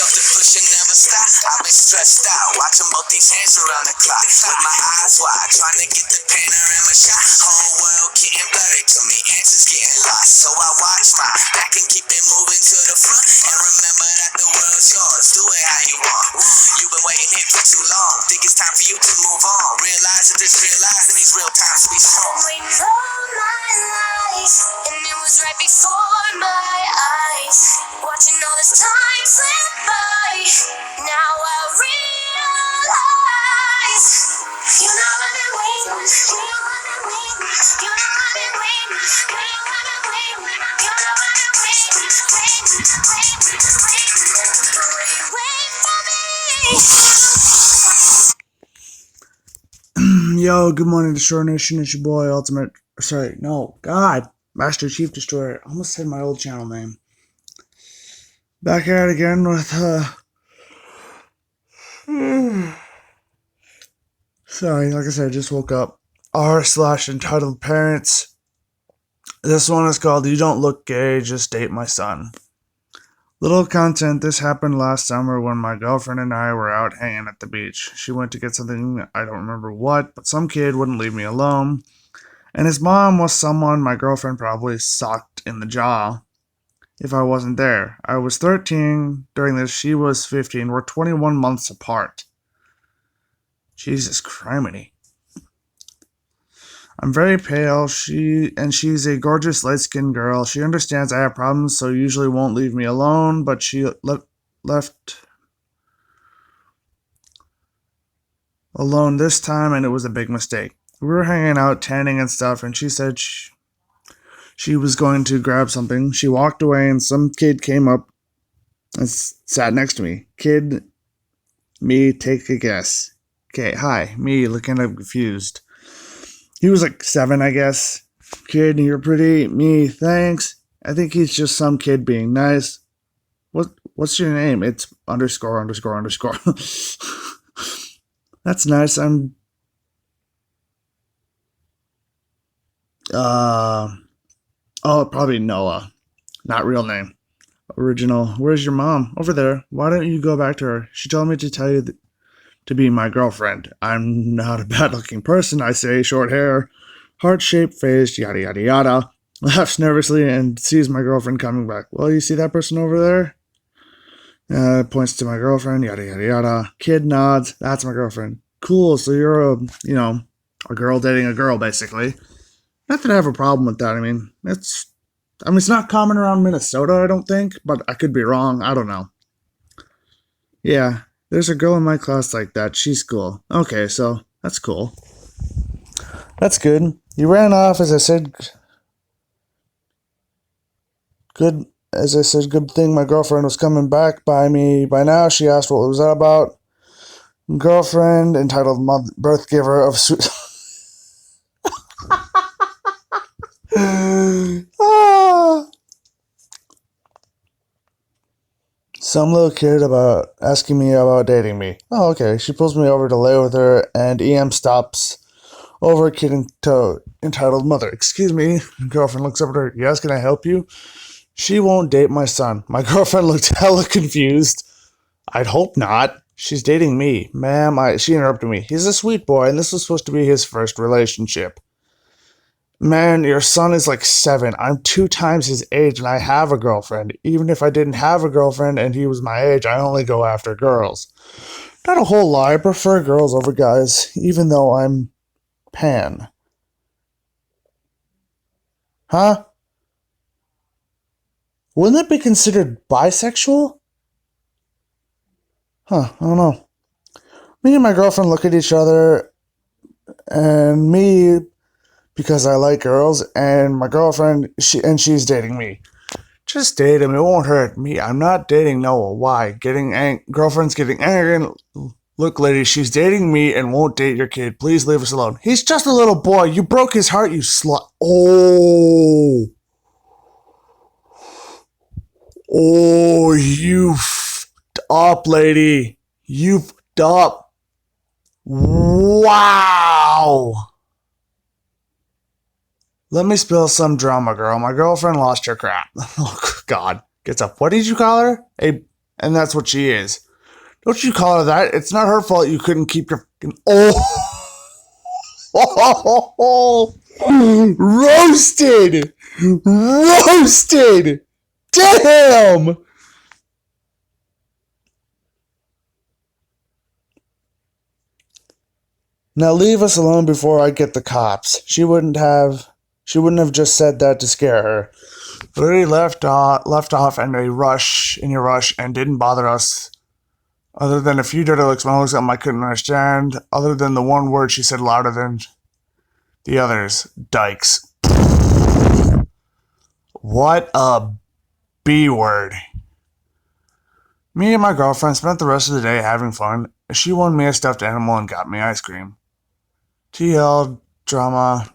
myself to push and never stop. I've been stressed out, watching both these hands around the clock. With my eyes wide, trying to get the panorama shot. Whole world getting blurry to me, answers getting lost. So I watch my back and keep it moving to the front. And remember that the world's yours, do it how you want. You've been waiting here for too long, think it's time for you to move on. Realize that there's real lies in these real times to be strong. Waiting all my life, and it was right before my eyes. Watching all this time slip by, now I realize. You know I've been waiting, you know I've been waiting, you know I've been waiting, you know I've been waiting, you know I've been waiting, wait for me. Yo, good morning, Destroyer Nation. It's your boy, Master Chief Destroyer. I almost said my old channel name. Back at it again with, sorry, like I said, I just woke up. r/entitled parents. This one is called You Don't Look Gay, Just Date My Son. Little content. This happened last summer when my girlfriend and I were out hanging at the beach. She went to get something, I don't remember what, but some kid wouldn't leave me alone. And his mom was someone my girlfriend probably socked in the jaw if I wasn't there. I was 13 during this, she was 15. We're 21 months apart. Jesus criminy. I'm very pale, she's a gorgeous light-skinned girl. She understands I have problems, so usually won't leave me alone, but she left alone this time, and it was a big mistake. We were hanging out, tanning and stuff, and she said she was going to grab something. She walked away, and some kid came up and sat next to me. Kid, me, take a guess. Okay, hi, me, looking confused. He was like 7, I guess. Kid, you're pretty. Me, thanks. I think he's just some kid being nice. What's your name? It's ____. That's nice. I'm probably Noah. Not real name. Original. Where's your mom? Over there. Why don't you go back to her? She told me to tell you to be my girlfriend. I'm not a bad-looking person, I say. Short hair, heart-shaped face, yada yada yada. Laughs nervously and sees my girlfriend coming back. Well, you see that person over there? Points to my girlfriend, yada yada yada. Kid nods. That's my girlfriend. Cool, so you're a girl dating a girl, basically. Not that I have a problem with that. I mean, it's not common around Minnesota, I don't think, but I could be wrong. I don't know. Yeah, there's a girl in my class like that. She's cool. Okay, so that's cool. That's good. You ran off, as I said. Good thing my girlfriend was coming back by me. By now, she asked what was that about. Girlfriend, entitled birth giver of sweet. Some little kid asking me about dating me. Oh, okay. She pulls me over to lay with her, and EM stops over a kid entitled mother. Excuse me. Girlfriend looks up at her. Yes, can I help you? She won't date my son. My girlfriend looked hella confused. I'd hope not. She's dating me. Ma'am, she interrupted me. He's a sweet boy, and this was supposed to be his first relationship. Man, your son is like 7. I'm 2 times his age, and I have a girlfriend. Even if I didn't have a girlfriend and he was my age, I only go after girls. Not a whole lie. I prefer girls over guys, even though I'm pan. Huh? Wouldn't that be considered bisexual? Huh, I don't know. Me and my girlfriend look at each other, and me, because I like girls, and my girlfriend, she's dating me. Just date him, it won't hurt me. I'm not dating Noah. Why? Girlfriend's getting angry. Look, lady, she's dating me and won't date your kid. Please leave us alone. He's just a little boy. You broke his heart, you slut. Oh, you f***ed up, lady. You f***ed up. Wow. Let me spill some drama, girl. My girlfriend lost her crap. Oh, God. Gets up. What did you call her? A And that's what she is. Don't you call her that. It's not her fault you couldn't keep your fucking... Oh! Roasted! Roasted! Damn! Now leave us alone before I get the cops. She wouldn't have just said that to scare her. Literally left off in a rush and didn't bother us. Other than a few dirty looks, something I couldn't understand. Other than the one word she said louder than the others. Dykes. What a B word. Me and my girlfriend spent the rest of the day having fun. She won me a stuffed animal and got me ice cream. TL drama.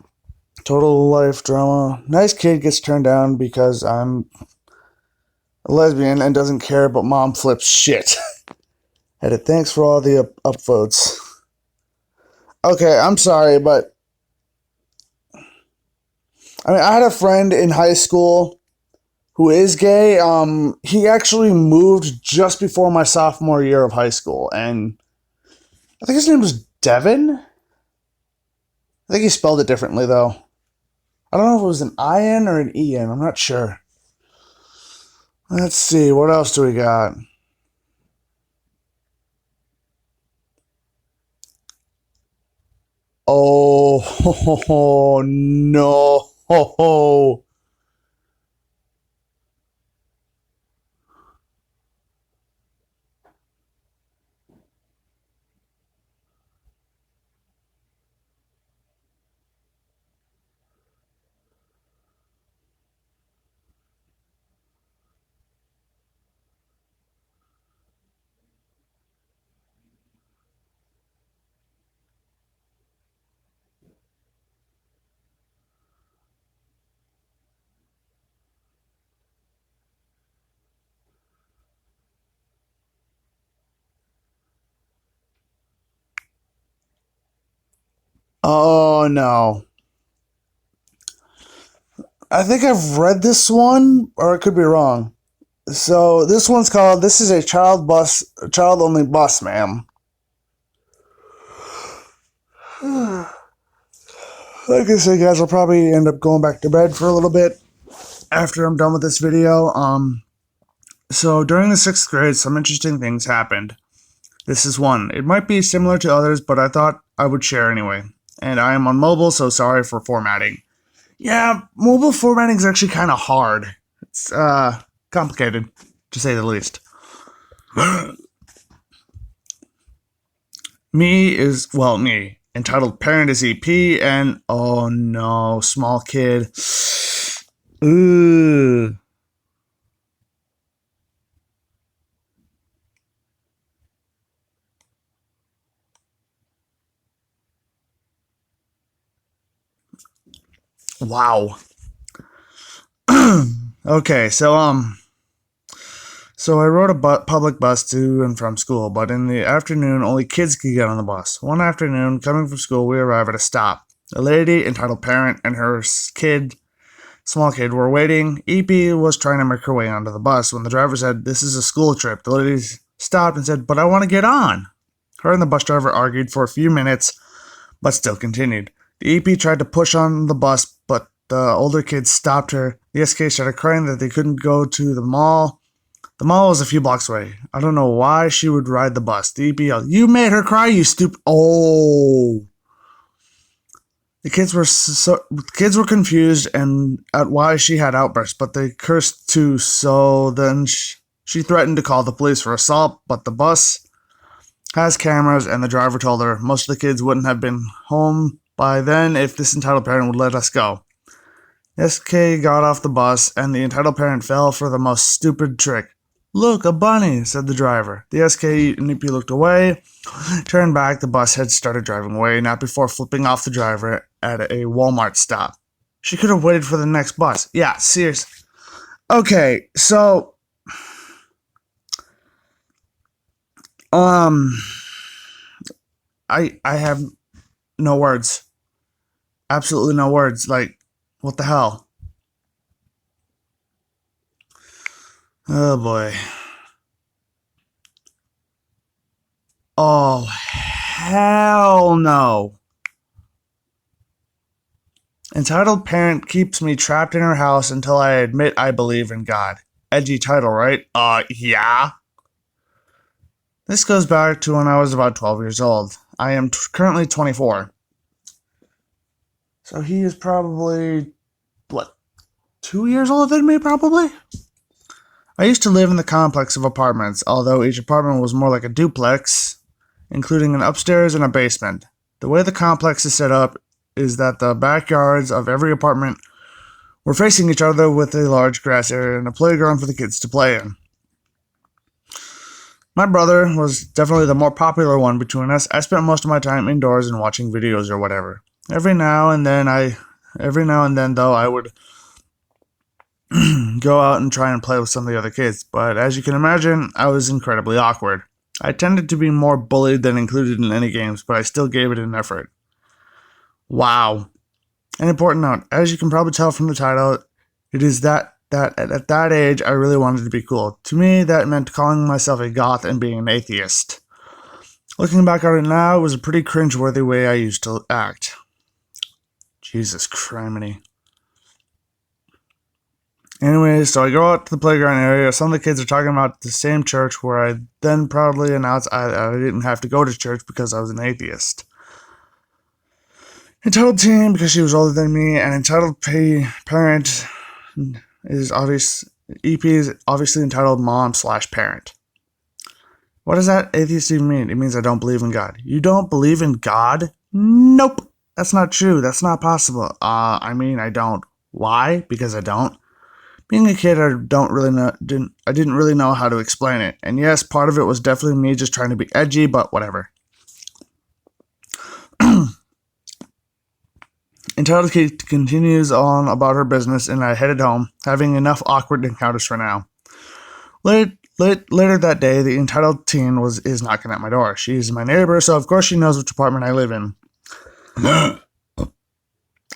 Total life drama. Nice kid gets turned down because I'm a lesbian and doesn't care, but mom flips shit. Edit. Thanks for all the upvotes. Okay, I'm sorry, but I had a friend in high school who is gay. He actually moved just before my sophomore year of high school, and I think his name was Devin. I think he spelled it differently, though. I don't know if it was an I-N or an E-N. I'm not sure. Let's see. What else do we got? Oh, no. Oh, no. I think I've read this one, or I could be wrong. So this one's called, this is a child-only bus, ma'am. Like I said, guys, I'll probably end up going back to bed for a little bit after I'm done with this video. So during the 6th grade, some interesting things happened. This is one. It might be similar to others, but I thought I would share anyway. And I am on mobile, so sorry for formatting. Yeah, mobile formatting is actually kind of hard. It's complicated, to say the least. Me. Entitled Parent is EP, and oh no, small kid. Ooh. Wow. Okay, so I rode a public bus to and from school, but in the afternoon, only kids could get on the bus. One afternoon, coming from school, we arrive at a stop. A lady, entitled Parent, and her small kid, were waiting. EP was trying to make her way onto the bus when the driver said, "This is a school trip." The lady stopped and said, "But I want to get on." Her and the bus driver argued for a few minutes, but still continued. The EP tried to push on the bus, but the older kid stopped her. The SK started crying that they couldn't go to the mall. The mall was a few blocks away. I don't know why she would ride the bus. The EP yelled, "You made her cry, you stupid." Oh. The kids were confused and at why she had outbursts, but they cursed too, so then she threatened to call the police for assault, but the bus has cameras and the driver told her most of the kids wouldn't have been home by then if this entitled parent would let us go. SK got off the bus and the entitled parent fell for the most stupid trick. "Look, a bunny," said the driver. The SK and EP looked away, turned back, the bus had started driving away, not before flipping off the driver at a Walmart stop. She could have waited for the next bus. Yeah, seriously. Okay, so I have no words. Absolutely no words. Like, what the hell? Oh boy. Oh, hell no. Entitled parent keeps me trapped in her house until I admit I believe in God. Edgy title, right? Yeah. This goes back to when I was about 12 years old. I am currently 24. So he is probably, 2 years older than me, probably? I used to live in the complex of apartments, although each apartment was more like a duplex, including an upstairs and a basement. The way the complex is set up is that the backyards of every apartment were facing each other with a large grass area and a playground for the kids to play in. My brother was definitely the more popular one between us. I spent most of my time indoors and watching videos or whatever. Every now and then, though, I would go out and try and play with some of the other kids, but as you can imagine, I was incredibly awkward. I tended to be more bullied than included in any games, but I still gave it an effort. Wow. An important note, as you can probably tell from the title, it is that at that age, I really wanted to be cool. To me, that meant calling myself a goth and being an atheist. Looking back on it now, it was a pretty cringeworthy way I used to act. Jesus criminy. Anyways, so I go out to the playground area. Some of the kids are talking about the same church where I then proudly announced I didn't have to go to church because I was an atheist. Entitled teen because she was older than me, and entitled parent is obvious. EP is obviously entitled mom/parent. What does that atheist even mean? It means I don't believe in God. You don't believe in God? Nope. That's not true. That's not possible. I don't. Why? Because I don't. Being a kid, I didn't really know how to explain it. And yes, part of it was definitely me just trying to be edgy, but whatever. Entitled Kate continues on about her business, and I headed home, having enough awkward encounters for now. Later that day, the entitled teen is knocking at my door. She's my neighbor, so of course she knows which apartment I live in.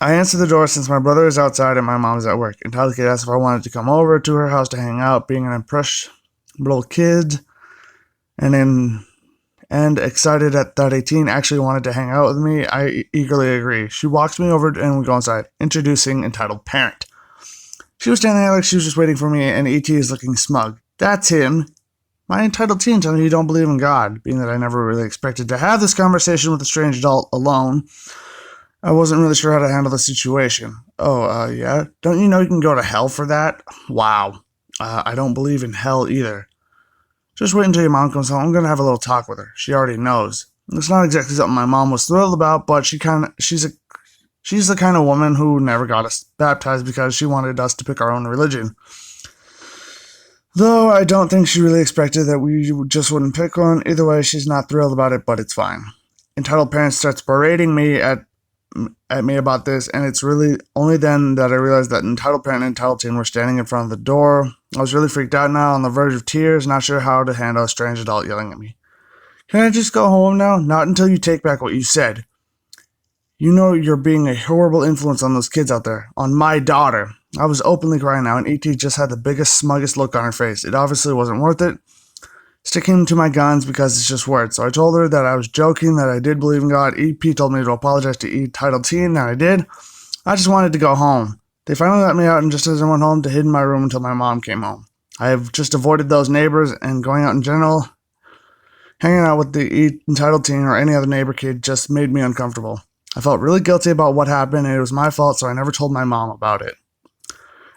I answer the door since my brother is outside and my mom is at work. Entitled Kate asks if I wanted to come over to her house to hang out, being an impressionable kid, and excited that a teen actually wanted to hang out with me. I eagerly agree. She walks me over and we go inside, introducing entitled parent. She was standing there like she was just waiting for me, and ET is looking smug. That's him. My entitled teen telling me you don't believe in God, being that I never really expected to have this conversation with a strange adult alone. I wasn't really sure how to handle the situation. Yeah? Don't you know you can go to hell for that? Wow. I don't believe in hell either. Just wait until your mom comes home. I'm gonna have a little talk with her. She already knows. It's not exactly something my mom was thrilled about, but she's the kind of woman who never got us baptized because she wanted us to pick our own religion. Though I don't think she really expected that we just wouldn't pick one. Either way, she's not thrilled about it, but it's fine. Entitled parent starts berating me at me about this, and it's really only then that I realized that entitled parent and entitled teen were standing in front of the door. I was really freaked out now, on the verge of tears, not sure how to handle a strange adult yelling at me. Can I just go home now? Not until you take back what you said. You know you're being a horrible influence on those kids out there. On my daughter. I was openly crying now, and E.T. just had the biggest, smuggest look on her face. It obviously wasn't worth it. Sticking to my guns because it's just words. So I told her that I was joking, that I did believe in God. EP told me to apologize to entitled teen, and I did. I just wanted to go home. They finally let me out, and just as I went home, to hid in my room until my mom came home. I have just avoided those neighbors, and going out in general, hanging out with the entitled teen or any other neighbor kid just made me uncomfortable. I felt really guilty about what happened, and it was my fault, so I never told my mom about it.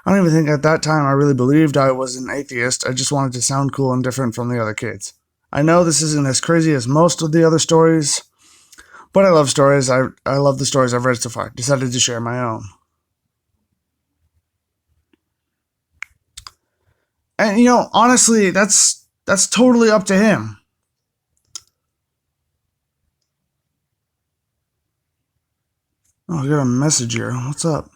I don't even think at that time I really believed I was an atheist. I just wanted to sound cool and different from the other kids. I know this isn't as crazy as most of the other stories, but I love stories. I love the stories I've read so far. Decided to share my own. And, honestly, that's totally up to him. Oh, I got a message here. What's up?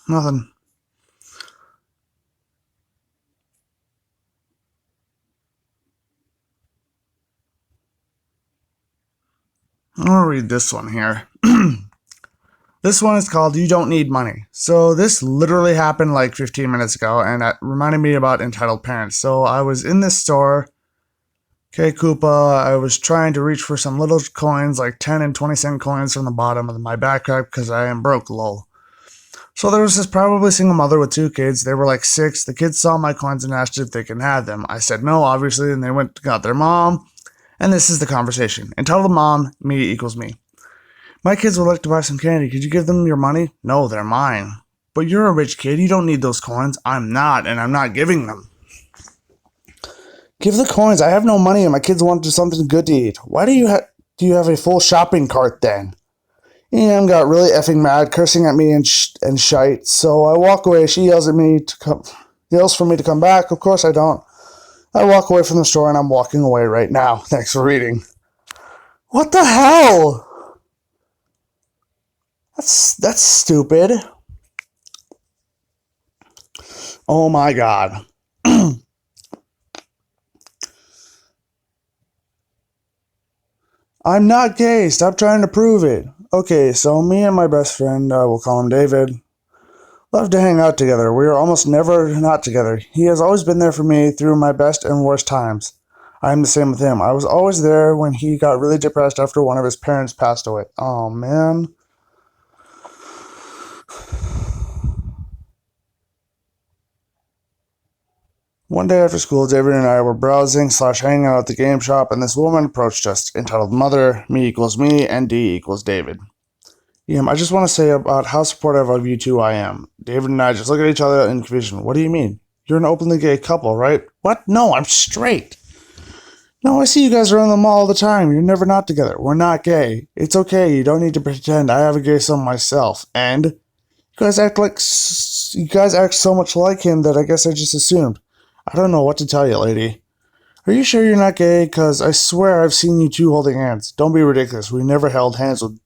Nothing. I'm gonna read this one here. This one is called You Don't Need Money. So this literally happened like 15 minutes ago, and it reminded me about entitled parents. So I was in this store, okay, Koopa, I was trying to reach for some little coins, like 10 and 20 cent coins from the bottom of my backpack because I am broke, lol. So there was this probably single mother with 2 kids. They were like 6. The kids saw my coins and asked if they can have them. I said no, obviously, and they went and got their mom. And this is the conversation. Entitled mom, me equals me. My kids would like to buy some candy. Could you give them your money? No, they're mine. But you're a rich kid. You don't need those coins. I'm not, and I'm not giving them. Give the coins. I have no money, and my kids want something good to eat. Why do you have a full shopping cart then? Em got really effing mad, cursing at me and shite. So I walk away. She yells for me to come back. Of course I don't. I walk away from the store, and I'm walking away right now. Thanks for reading. What the hell? That's stupid. Oh my god. I'm not gay. Stop trying to prove it. Okay, so me and my best friend, I will call him David, love to hang out together. We are almost never not together. He has always been there for me through my best and worst times. I am the same with him. I was always there when he got really depressed after one of his parents passed away. Oh, man. One day after school, David and I were browsing/hanging out at the game shop, and this woman approached us, entitled Mother, me equals me, and D equals David. I just want to say about how supportive of you two I am. David and I just look at each other in confusion. What do you mean? You're an openly gay couple, right? What? No, I'm straight. No, I see you guys around the mall all the time. You're never not together. We're not gay. It's okay. You don't need to pretend. I have a gay son myself. And you guys act so much like him that I guess I just assumed. I don't know what to tell you, lady. Are you sure you're not gay? Because I swear I've seen you two holding hands. Don't be ridiculous. We never held hands with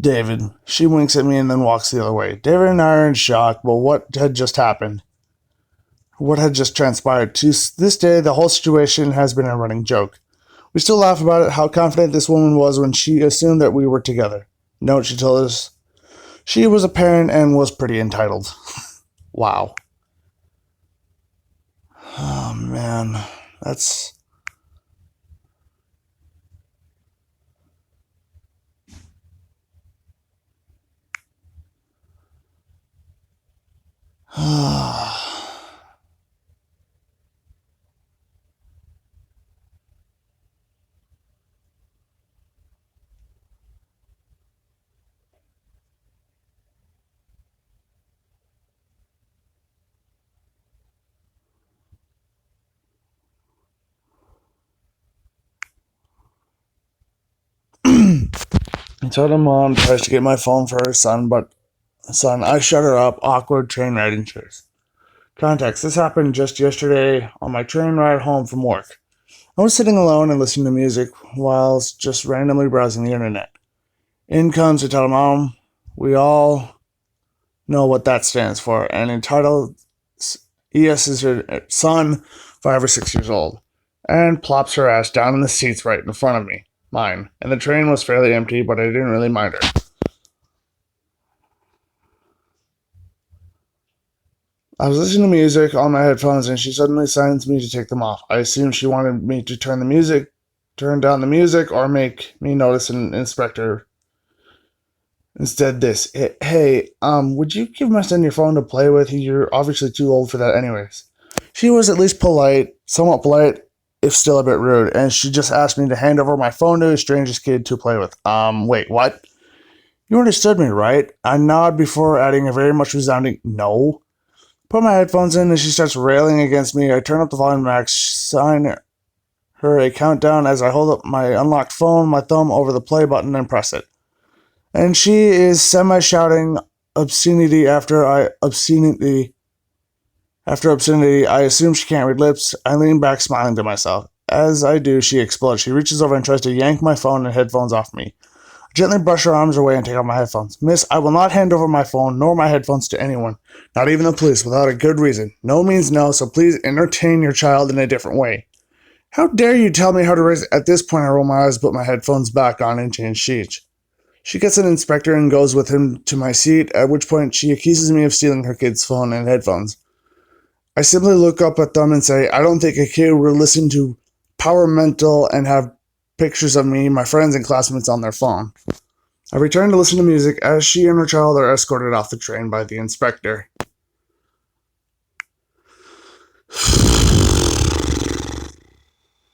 David. She winks at me and then walks the other way. David and I are in shock, but what had just happened? What had just transpired? To this day, the whole situation has been a running joke. We still laugh about it, how confident this woman was when she assumed that we were together. Note, she told us she was a parent and was pretty entitled. Wow. Oh, man. That's... Entitled mom tries to get my phone for her son, but I shut her up. Awkward train ride insurance. Context. This happened just yesterday on my train ride home from work. I was sitting alone and listening to music whilst just randomly browsing the internet. In comes Entitled Mom. We all know what that stands for. And Entitled ES is her son, 5 or 6 years old, and plops her ass down in the seats right in front of me. Mine. And the train was fairly empty, but I didn't really mind her. I was listening to music on my headphones, and she suddenly signs me to take them off. I assumed she wanted me to turn down the music, or make me notice an inspector. Instead, this. Hey, would you give my son your phone to play with? You're obviously too old for that anyways. She was at least polite, somewhat polite, if still a bit rude, and she just asked me to hand over my phone to a strangest kid to play with. Wait, what? You understood me, right? I nod before adding a very much resounding no. Put my headphones in and she starts railing against me. I turn up the volume max, sign her a countdown as I hold up my unlocked phone, my thumb over the play button, and press it. And she is semi-shouting obscenity after obscenity. I assume she can't read lips. I lean back, smiling to myself. As I do, she explodes. She reaches over and tries to yank my phone and headphones off me. I gently brush her arms away and take off my headphones. Miss, I will not hand over my phone nor my headphones to anyone, not even the police, without a good reason. No means no, so please entertain your child in a different way. How dare you tell me how to raise it? At this point, I roll my eyes, put my headphones back on, and change sheets. She gets an inspector and goes with him to my seat, at which point she accuses me of stealing her kid's phone and headphones. I simply look up at them and say, I don't think a kid would listen to Power Mental and have pictures of me, my friends, and classmates on their phone. I return to listen to music as she and her child are escorted off the train by the inspector.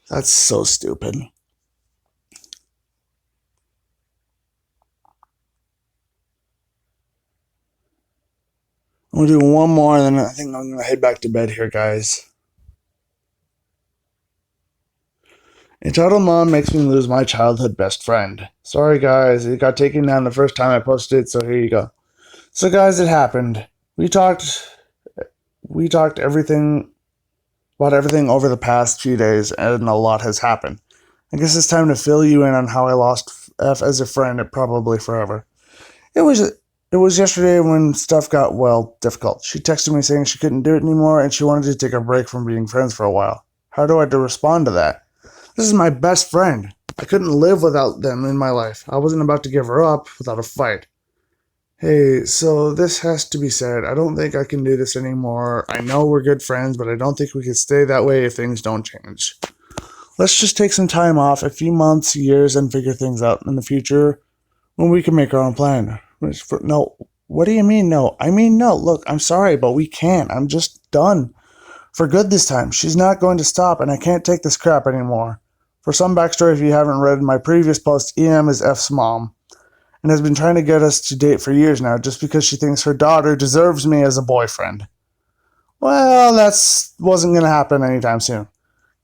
That's so stupid. I'm going to do one more, and then I think I'm going to head back to bed here, guys. Entitled Mom makes me lose my childhood best friend. Sorry, guys. It got taken down the first time I posted it, so here you go. So, guys, it happened. We talked everything about everything over the past few days, and a lot has happened. I guess it's time to fill you in on how I lost F as a friend, probably forever. It was yesterday when stuff got, difficult. She texted me saying she couldn't do it anymore, and she wanted to take a break from being friends for a while. How do I respond to that? This is my best friend. I couldn't live without them in my life. I wasn't about to give her up without a fight. Hey, so this has to be said. I don't think I can do this anymore. I know we're good friends, but I don't think we can stay that way if things don't change. Let's just take some time off, a few months, years, and figure things out in the future when we can make our own plan. No, what do you mean no? I mean no. Look, I'm sorry, but we can't. I'm just done. For good this time. She's not going to stop, and I can't take this crap anymore. For some backstory, if you haven't read my previous post, EM is F's mom, and has been trying to get us to date for years now, just because she thinks her daughter deserves me as a boyfriend. Well, that wasn't going to happen anytime soon.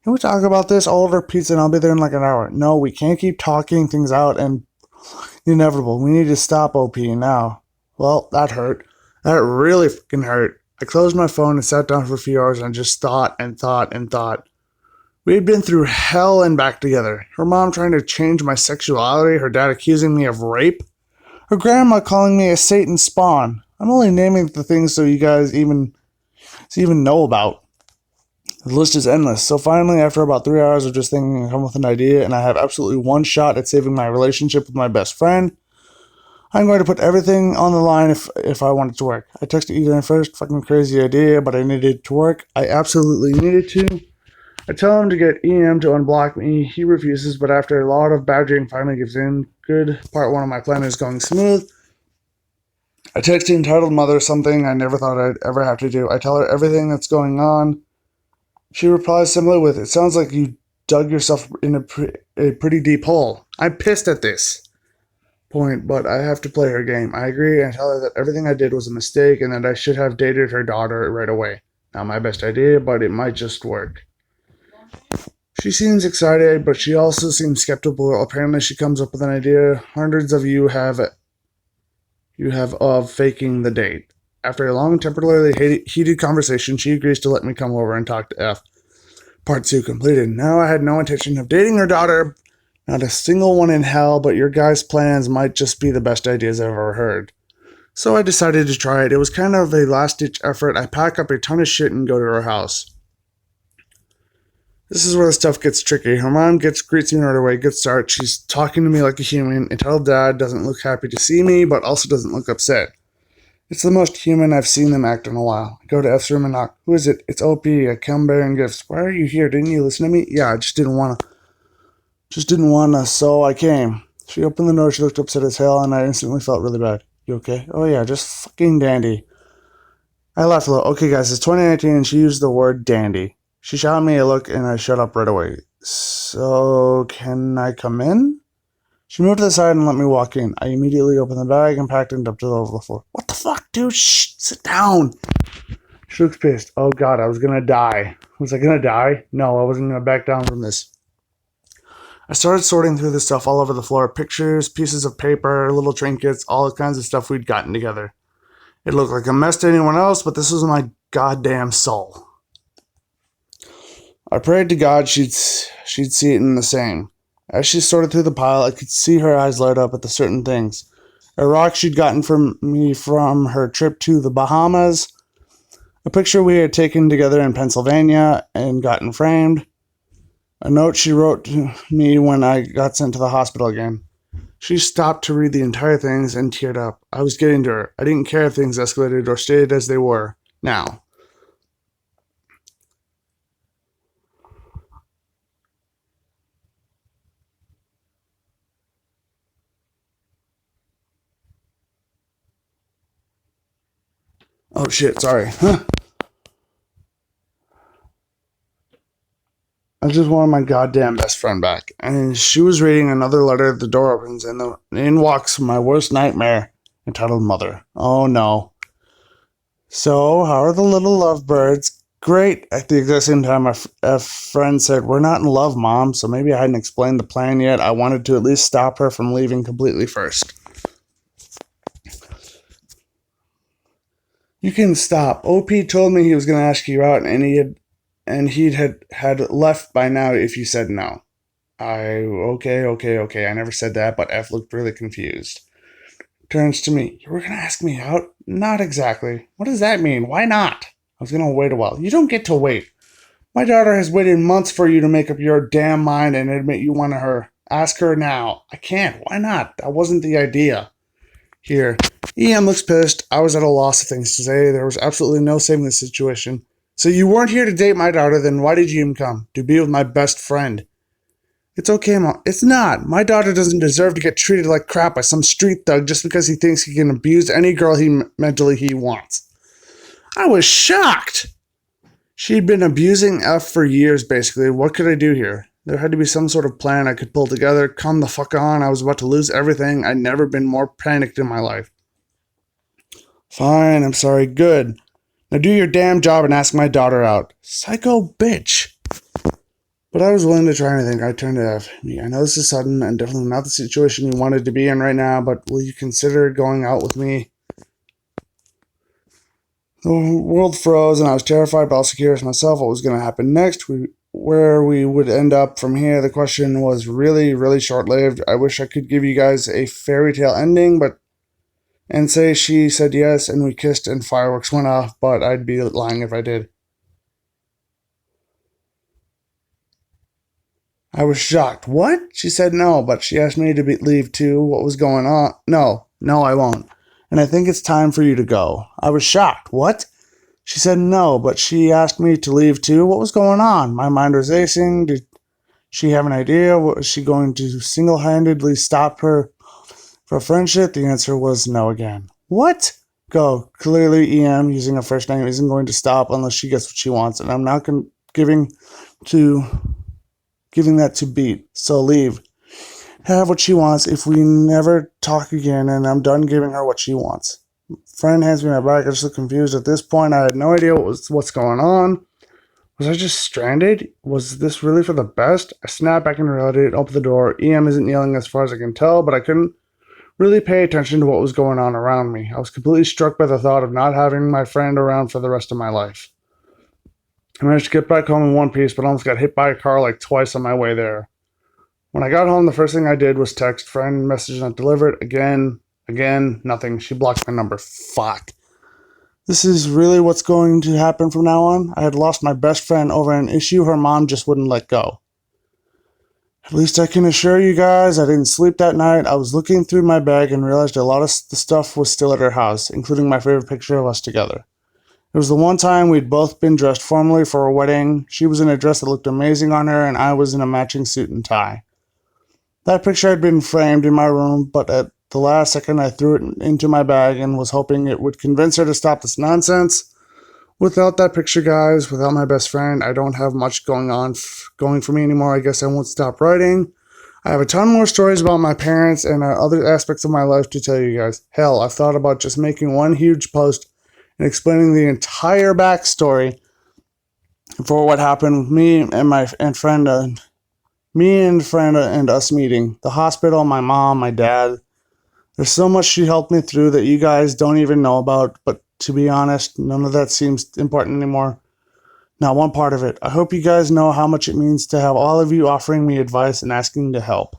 Can we talk about this? I'll order pizza and I'll be there in like an hour. No, we can't keep talking things out and inevitable. We need to stop OP now. Well, that hurt. That really freaking hurt. I closed my phone and sat down for a few hours and just thought and thought and thought. We had been through hell and back together. Her mom trying to change my sexuality, her dad accusing me of rape, her grandma calling me a Satan spawn. I'm only naming the things so you guys even know about. The list is endless. So finally, after about 3 hours of just thinking, I come with an idea, and I have absolutely one shot at saving my relationship with my best friend. I'm going to put everything on the line if I want it to work. I texted Ethan first, fucking crazy idea, but I needed it to work. I absolutely needed to. I tell him to get EM to unblock me. He refuses, but after a lot of badgering, finally gives in. Good. Part 1 of my plan is going smooth. I text the entitled mother something I never thought I'd ever have to do. I tell her everything that's going on. She replies similar with, it sounds like you dug yourself in a pretty deep hole. I'm pissed at this point, but I have to play her game. I agree and tell her that everything I did was a mistake and that I should have dated her daughter right away. Not my best idea, but it might just work. She seems excited, but she also seems skeptical. Apparently she comes up with an idea hundreds of you have of faking the date. After a long, temporarily heated conversation, she agrees to let me come over and talk to F. Part 2 completed. Now I had no intention of dating her daughter, not a single one in hell, but your guys' plans might just be the best ideas I've ever heard. So I decided to try it. It was kind of a last-ditch effort. I pack up a ton of shit and go to her house. This is where the stuff gets tricky. Her mom greets me right away. Good start. She's talking to me like a human. Entitled dad doesn't look happy to see me, but also doesn't look upset. It's the most human I've seen them act in a while. I go to F's room and knock. Who is it? It's OP. I come bearing gifts. Why are you here? Didn't you listen to me? Yeah, I just didn't wanna, so I came. She opened the door. She looked upset as hell, and I instantly felt really bad. You okay? Oh yeah, just fucking dandy. I laughed a little. Okay guys, it's 2019 and she used the word dandy. She shot me a look and I shut up right away. So, can I come in? She moved to the side and let me walk in. I immediately opened the bag and packed it up to the floor. What the fuck, dude? Shh, sit down. She looks pissed. Oh god, I was gonna die. Was I gonna die? No, I wasn't gonna back down from this. I started sorting through the stuff all over the floor. Pictures, pieces of paper, little trinkets, all kinds of stuff we'd gotten together. It looked like a mess to anyone else, but this was my goddamn soul. I prayed to God she'd see it in the same. As she sorted through the pile, I could see her eyes light up at the certain things. A rock she'd gotten from me from her trip to the Bahamas, a picture we had taken together in Pennsylvania and gotten framed, a note she wrote to me when I got sent to the hospital again. She stopped to read the entire things and teared up. I was getting to her. I didn't care if things escalated or stayed as they were. Now. Oh shit, sorry. I just wanted my goddamn best friend back. And she was reading another letter. The door opens and in walks my worst nightmare, entitled Mother. Oh no. So, how are the little lovebirds? Great. At the exact same time, a friend said, "We're not in love, Mom." So maybe I hadn't explained the plan yet. I wanted to at least stop her from leaving completely first. You can stop. OP told me he was going to ask you out, and he had left by now if you said no. Okay. I never said that, but F looked really confused. Turns to me. You were going to ask me out? Not exactly. What does that mean? Why not? I was going to wait a while. You don't get to wait. My daughter has waited months for you to make up your damn mind and admit you want her. Ask her now. I can't. Why not? That wasn't the idea. Here. EM looks pissed. I was at a loss of things to say. There was absolutely no saving the situation. So you weren't here to date my daughter, then why did you even come? To be with my best friend. It's okay, Mom. It's not. My daughter doesn't deserve to get treated like crap by some street thug just because he thinks he can abuse any girl he wants. I was shocked. She'd been abusing F for years, basically. What could I do here? There had to be some sort of plan I could pull together. Come the fuck on. I was about to lose everything. I'd never been more panicked in my life. Fine, I'm sorry. Good. Now do your damn job and ask my daughter out. Psycho bitch. But I was willing to try anything. I turned to F. I know this is sudden and definitely not the situation you wanted to be in right now, but will you consider going out with me? The world froze and I was terrified but also curious myself what was going to happen next. Where we would end up from here. The question was really, really short-lived. I wish I could give you guys a fairy tale ending, and say she said yes and we kissed and fireworks went off, but I'd be lying if I did. I was shocked. What? She said no, but she asked me to leave too. What was going on? No, I won't. And I think it's time for you to go. I was shocked. What? She said no, but she asked me to leave too. What was going on? My mind was racing. Did she have an idea? Was she going to single-handedly stop her for friendship? The answer was no again. What? Go. Clearly, EM, using a first name, isn't going to stop unless she gets what she wants, and I'm not giving that to beat. So leave. Have what she wants if we never talk again, and I'm done giving her what she wants. Friend hands me my bag. I just look confused. At this point, I had no idea what's going on. Was I just stranded? Was this really for the best? I snapped back into reality and opened the door. EM isn't yelling as far as I can tell, but I couldn't really pay attention to what was going on around me. I was completely struck by the thought of not having my friend around for the rest of my life. I managed to get back home in one piece, but almost got hit by a car like twice on my way there. When I got home, the first thing I did was text friend, message not delivered. Again, nothing. She blocked my number. Fuck. This is really what's going to happen from now on? I had lost my best friend over an issue her mom just wouldn't let go. At least I can assure you guys I didn't sleep that night. I was looking through my bag and realized a lot of the stuff was still at her house, including my favorite picture of us together. It was the one time we'd both been dressed formally for a wedding. She was in a dress that looked amazing on her, and I was in a matching suit and tie. That picture had been framed in my room, but at the last second I threw it into my bag and was hoping it would convince her to stop this nonsense. Without that picture, guys, without my best friend, I don't have much going for me anymore. I guess I won't stop writing. I have a ton more stories about my parents and other aspects of my life to tell you guys. Hell, I've thought about just making one huge post and explaining the entire backstory for what happened with me and friend and us meeting. The hospital, my mom, my dad. There's so much she helped me through that you guys don't even know about, but to be honest, none of that seems important anymore. Not one part of it. I hope you guys know how much it means to have all of you offering me advice and asking to help.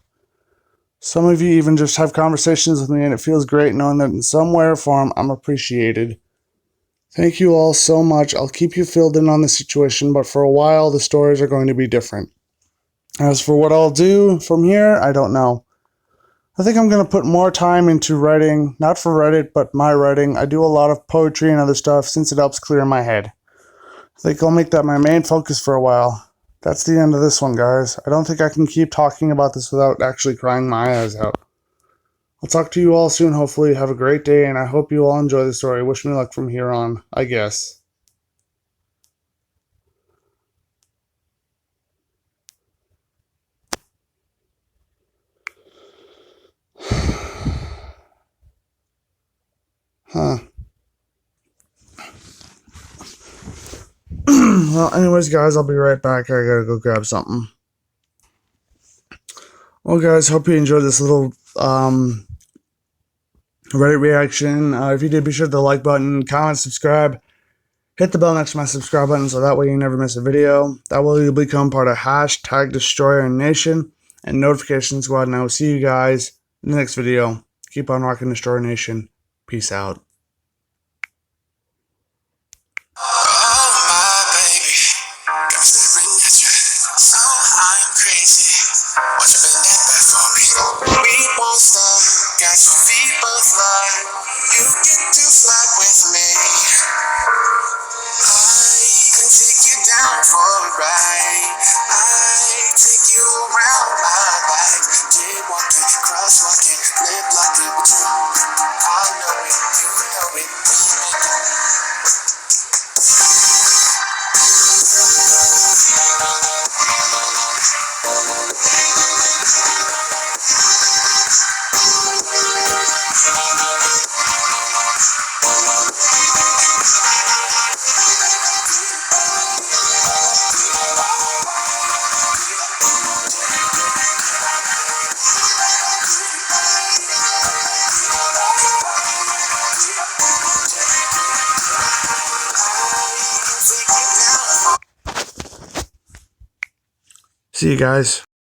Some of you even just have conversations with me, and it feels great knowing that in some way or form I'm appreciated. Thank you all so much. I'll keep you filled in on the situation, but for a while the stories are going to be different. As for what I'll do from here, I don't know. I think I'm going to put more time into writing, not for Reddit, but my writing. I do a lot of poetry and other stuff since it helps clear my head. I think I'll make that my main focus for a while. That's the end of this one, guys. I don't think I can keep talking about this without actually crying my eyes out. I'll talk to you all soon, hopefully. Have a great day, and I hope you all enjoy the story. Wish me luck from here on, I guess. Huh. Well, anyways, guys, I'll be right back. I gotta go grab something. Well, guys, hope you enjoyed this little Reddit reaction. If you did, be sure to the like button, comment, subscribe. Hit the bell next to my subscribe button so that way you never miss a video. That way you'll become part of #DestroyerNation and Notification Squad. And I will see you guys in the next video. Keep on rocking Destroyer Nation. Peace out. Oh my baby, I'm staring at you. So I'm crazy. What's been that bad for me? We won't stop. Got your feet both light. You get to fly with me. I can take you down for a ride. I take you around my life. Jaywalking, crosswalking, lip locking with you. I know it, you know it. We make it. See you guys.